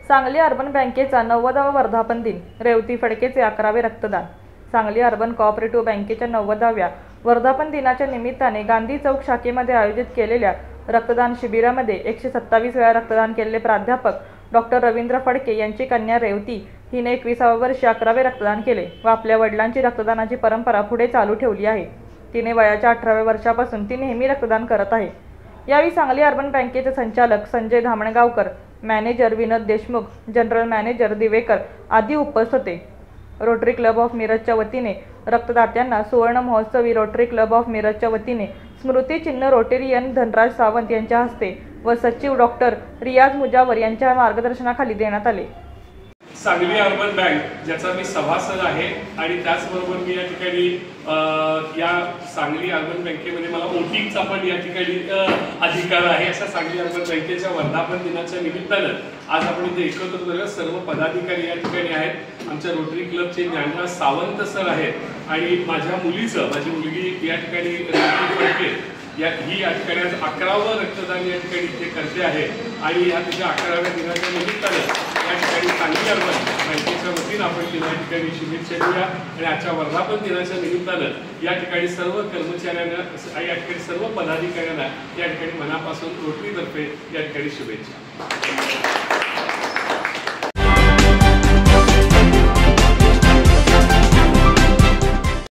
Sangli urban बँकेचा 90वा वर्धापन दिन, रेवती फडकेचे 11वे रक्तदान। सांगली अर्बन कोऑपरेटिव्ह बँकेच्या 90व्या वर्धापन दिनाच्या निमित्ताने गांधी चौक शाखेमध्ये आयोजित केलेल्या रक्तदान शिबिरामध्ये 127 वेळा रक्तदान केलेले प्राध्यापक डॉक्टर रवींद्र फडके यांची कन्या रेवती हिने 21व्या वर्षी 11वे रक्तदान केले व आपल्या वडिलांची रक्तदानाची परंपरा पुढे चालू ठेवली आहे। तिने वयाच्या 18व्या वर्षापासून ती नेहमी रक्तदान करत आहे। यावेळी सांगली अर्बन बँकेचे संचालक संजय धामणगावकर, मॅनेजर विनोद देशमुख, जनरल मॅनेजर दिवेकर आदी उपस्थित होते। रोटरी क्लब ऑफ मिरजच्या वतीने रक्तदात्यांना सुवर्ण महोत्सवी रोटरी क्लब ऑफ मिरजच्या वतीने स्मृती चिन्ह रोटेरियन धनराज सावंत यांच्या हस्ते व सचिव डॉक्टर रियाज मुजावर यांच्या मार्गदर्शनाखाली देण्यात आले। सांगली अर्बन बँक ज्याचा मी सभासद आहे आणि त्याचबरोबर मी या ठिकाणी या सांगली अर्बन बँकेमध्ये मला वोटिंगचा पण या ठिकाणी अधिकार आहे। अशा सांगली अर्बन बँकेच्या वर्धापन दिनाच्या निमित्तानं आज आपण इथे एकत्र झालो। सर्व पदाधिकारी या ठिकाणी आहेत। आमच्या रोटरी क्लबचे ज्ञानराज सावंत सर आहेत आणि माझी मुलगी या ठिकाणी ही या ठिकाणी 11वं रक्तदान या ठिकाणी इथे करते आहे आणि या तिच्या 11व्या दिनाच्या निमित्तानं या ठिकाणी सांगली अर्बन बँकेच्या वतीनं आपण या ठिकाणी शुभेच्छा देऊया आणि आजच्या वर्धापन दिनाच्या निमित्तानं या ठिकाणी सर्व कर्मचाऱ्यांना या ठिकाणी सर्व पदाधिकाऱ्यांना या ठिकाणी मनापासून रोटरीतर्फे या ठिकाणी शुभेच्छा।